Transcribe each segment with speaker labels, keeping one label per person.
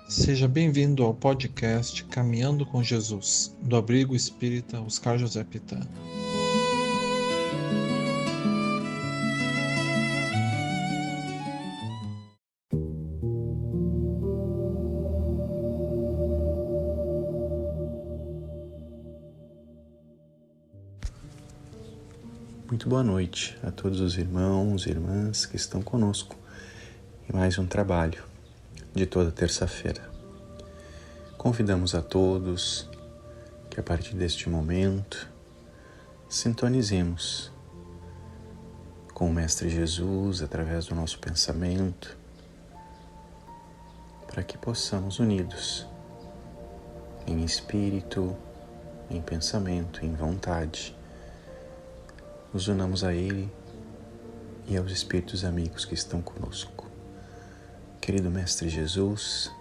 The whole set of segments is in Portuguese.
Speaker 1: Seja bem-vindo ao podcast Caminhando com Jesus, do Abrigo Espírita Oscar José Pitã.
Speaker 2: Muito boa noite a todos os irmãos e irmãs que estão conosco em mais um trabalho de toda terça-feira. Convidamos a todos que a partir deste momento sintonizemos com o Mestre Jesus através do nosso pensamento, para que possamos unidos em espírito, em pensamento, em vontade, nos unamos a Ele e aos Espíritos amigos que estão conosco. Querido Mestre Jesus,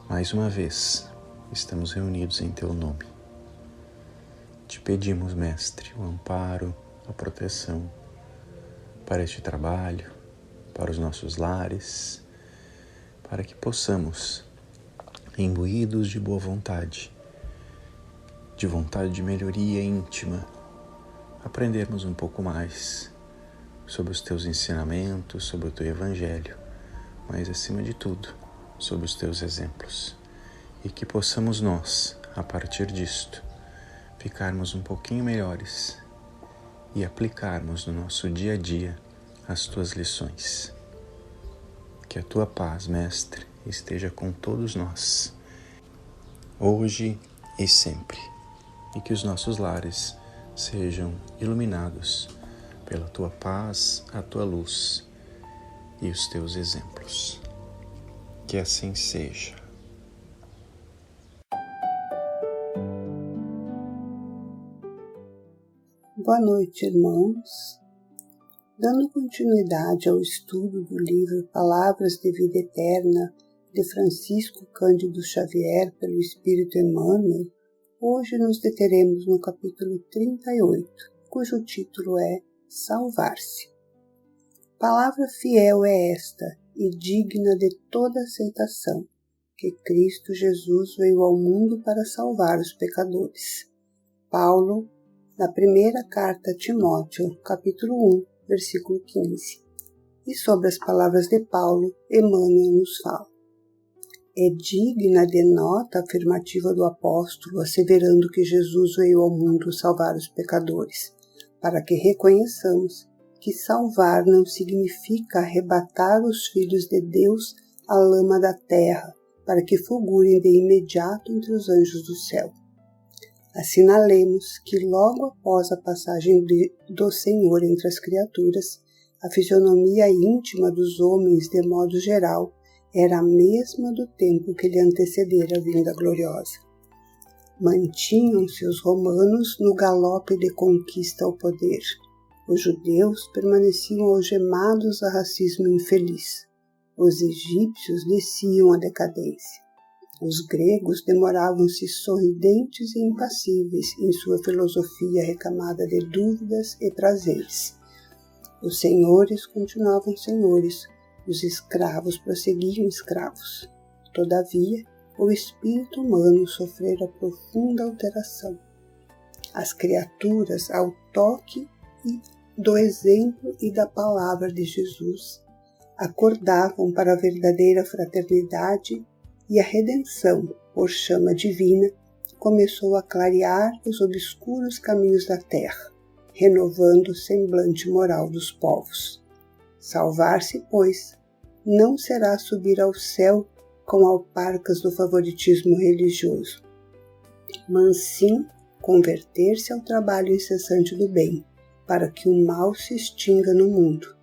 Speaker 2: mais uma vez estamos reunidos em Teu nome. Te pedimos, Mestre, o amparo, a proteção para este trabalho, para os nossos lares, para que possamos, imbuídos de boa vontade, de vontade de melhoria íntima, aprendermos um pouco mais sobre os Teus ensinamentos, sobre o Teu Evangelho, mas acima de tudo, sobre os Teus exemplos. E que possamos nós, a partir disto, ficarmos um pouquinho melhores e aplicarmos no nosso dia a dia as Tuas lições. Que a Tua paz, Mestre, esteja com todos nós, hoje e sempre, e que os nossos lares sejam iluminados pela Tua paz, a Tua luz e os Teus exemplos. Que assim seja.
Speaker 3: Boa noite, irmãos. Dando continuidade ao estudo do livro Palavras de Vida Eterna de Francisco Cândido Xavier pelo Espírito Emmanuel, hoje nos deteremos no capítulo 38, cujo título é Salvar-se. Palavra fiel é esta e digna de toda aceitação, que Cristo Jesus veio ao mundo para salvar os pecadores. Paulo, na primeira carta a Timóteo, capítulo 1, versículo 15. E sobre as palavras de Paulo, Emmanuel nos fala. É digna de nota a afirmativa do apóstolo, asseverando que Jesus veio ao mundo salvar os pecadores, para que reconheçamos que salvar não significa arrebatar os filhos de Deus à lama da terra, para que fulgurem de imediato entre os anjos do céu. Assinalemos que logo após a passagem do Senhor entre as criaturas, a fisionomia íntima dos homens, de modo geral, era a mesma do tempo que lhe antecedera a vinda gloriosa. Mantinham-se os romanos no galope de conquista ao poder. Os judeus permaneciam algemados a racismo infeliz. Os egípcios desciam à decadência. Os gregos demoravam-se sorridentes e impassíveis em sua filosofia recamada de dúvidas e prazeres. Os senhores continuavam senhores, os escravos prosseguiam escravos. Todavia, o espírito humano sofrera profunda alteração. As criaturas, ao toque do exemplo e da palavra de Jesus, acordavam para a verdadeira fraternidade e a redenção, por chama divina, começou a clarear os obscuros caminhos da terra, renovando o semblante moral dos povos. Salvar-se, pois, não será subir ao céu com alparcas do favoritismo religioso, mas sim converter-se ao trabalho incessante do bem, para que o mal se extinga no mundo.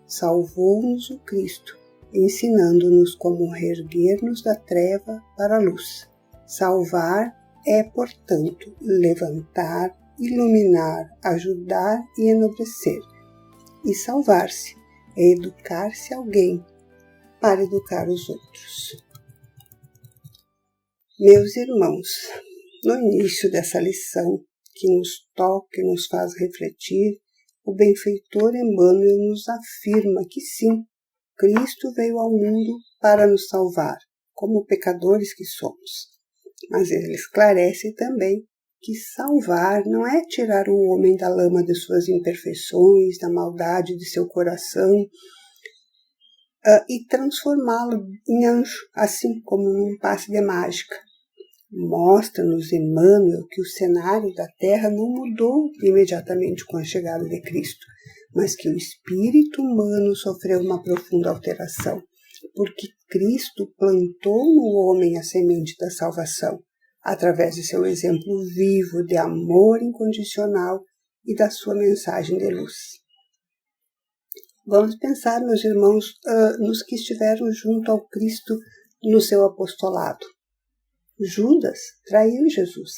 Speaker 3: Salvou-nos o Cristo, ensinando-nos como reerguer-nos da treva para a luz. Salvar é, portanto, levantar, iluminar, ajudar e enobrecer. E salvar-se é educar-se alguém para educar os outros. Meus irmãos, no início dessa lição, que nos toca e nos faz refletir, o benfeitor Emmanuel nos afirma que sim, Cristo veio ao mundo para nos salvar, como pecadores que somos. Mas ele esclarece também que salvar não é tirar o homem da lama de suas imperfeições, da maldade de seu coração, e transformá-lo em anjo, assim como num passe de mágica. Mostra-nos Emmanuel que o cenário da Terra não mudou imediatamente com a chegada de Cristo, mas que o espírito humano sofreu uma profunda alteração, porque Cristo plantou no homem a semente da salvação, através de seu exemplo vivo de amor incondicional e da sua mensagem de luz. Vamos pensar, meus irmãos, nos que estiveram junto ao Cristo no seu apostolado. Judas traiu Jesus.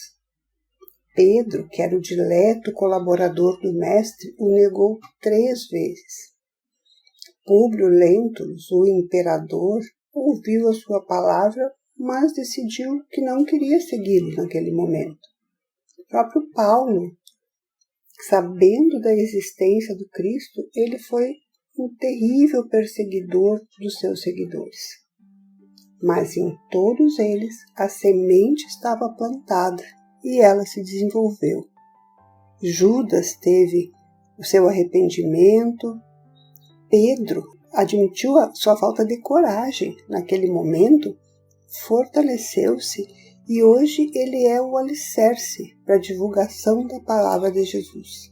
Speaker 3: Pedro, que era o dileto colaborador do Mestre, o negou 3 vezes. Públio Lentulus, o imperador, ouviu a sua palavra, mas decidiu que não queria segui-lo naquele momento. O próprio Paulo, sabendo da existência do Cristo, ele foi um terrível perseguidor dos seus seguidores. Mas em todos eles a semente estava plantada e ela se desenvolveu. Judas teve o seu arrependimento. Pedro admitiu a sua falta de coragem naquele momento, fortaleceu-se e hoje ele é o alicerce para a divulgação da palavra de Jesus.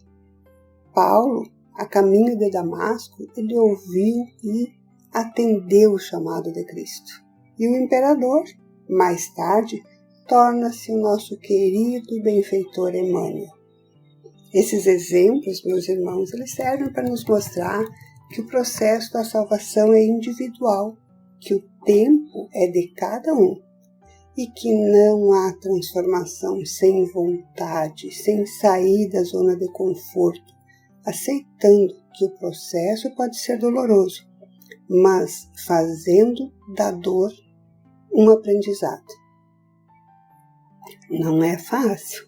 Speaker 3: Paulo, a caminho de Damasco, ele ouviu e atendeu o chamado de Cristo. E o imperador, mais tarde, torna-se o nosso querido benfeitor Emmanuel. Esses exemplos, meus irmãos, eles servem para nos mostrar que o processo da salvação é individual, que o tempo é de cada um e que não há transformação sem vontade, sem sair da zona de conforto, aceitando que o processo pode ser doloroso, mas fazendo da dor um aprendizado. Não é fácil.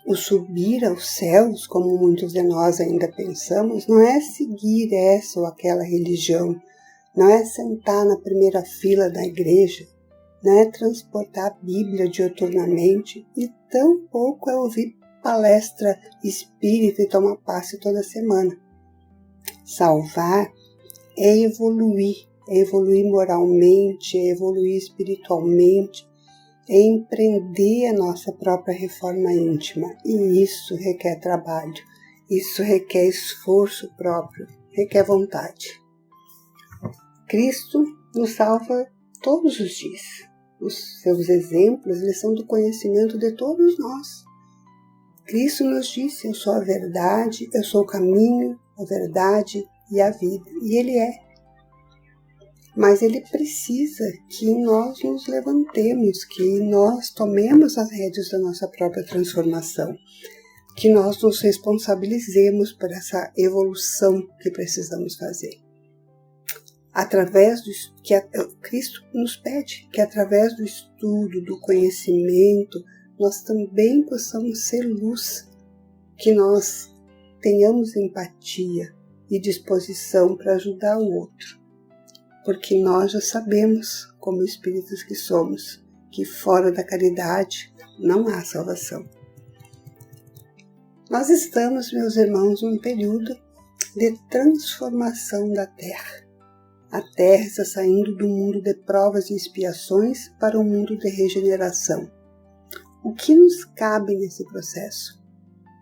Speaker 3: O subir aos céus, como muitos de nós ainda pensamos, não é seguir essa ou aquela religião, não é sentar na primeira fila da igreja, não é transportar a Bíblia dioturnamente e tampouco é ouvir palestra espírita e tomar passe toda semana. Salvar é evoluir moralmente, é evoluir espiritualmente, é empreender a nossa própria reforma íntima. E isso requer trabalho, isso requer esforço próprio, requer vontade. Cristo nos salva todos os dias. Os seus exemplos, eles são do conhecimento de todos nós. Cristo nos disse: eu sou a verdade, eu sou o caminho, a verdade e a vida. E Ele é. Mas Ele precisa que nós nos levantemos, que nós tomemos as rédeas da nossa própria transformação, que nós nos responsabilizemos por essa evolução que precisamos fazer. Através do que Cristo nos pede, que através do estudo, do conhecimento, nós também possamos ser luz, que nós tenhamos empatia e disposição para ajudar o outro. Porque nós já sabemos, como espíritos que somos, que fora da caridade não há salvação. Nós estamos, meus irmãos, num período de transformação da Terra. A Terra está saindo do mundo de provas e expiações para o mundo de regeneração. O que nos cabe nesse processo?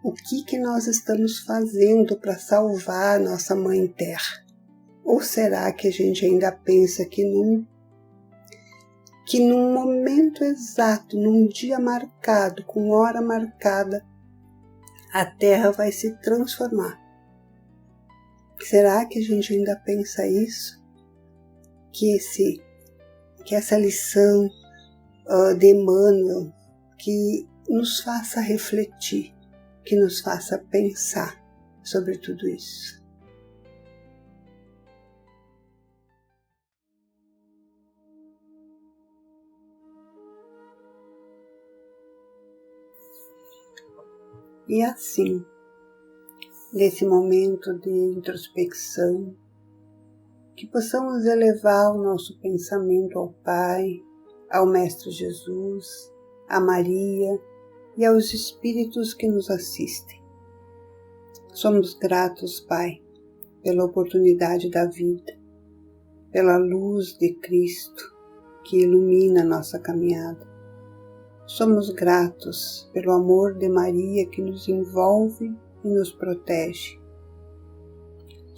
Speaker 3: O que nós estamos fazendo para salvar a nossa Mãe Terra? Ou será que a gente ainda pensa que num momento exato, num dia marcado, com hora marcada, a Terra vai se transformar? Será que a gente ainda pensa isso? Que essa lição de Emmanuel, que nos faça refletir, que nos faça pensar sobre tudo isso. E assim, nesse momento de introspecção, que possamos elevar o nosso pensamento ao Pai, ao Mestre Jesus, a Maria e aos Espíritos que nos assistem. Somos gratos, Pai, pela oportunidade da vida, pela luz de Cristo que ilumina a nossa caminhada. Somos gratos pelo amor de Maria que nos envolve e nos protege.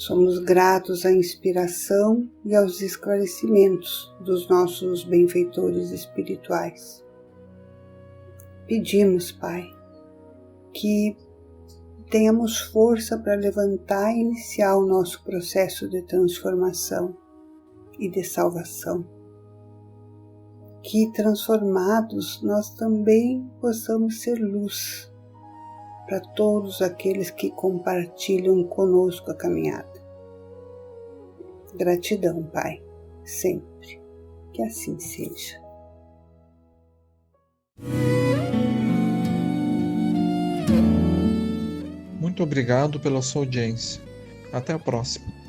Speaker 3: Somos gratos à inspiração e aos esclarecimentos dos nossos benfeitores espirituais. Pedimos, Pai, que tenhamos força para levantar e iniciar o nosso processo de transformação e de salvação. Que transformados nós também possamos ser luz para todos aqueles que compartilham conosco a caminhada. Gratidão, Pai, sempre. Que assim seja.
Speaker 1: Muito obrigado pela sua audiência. Até a próxima.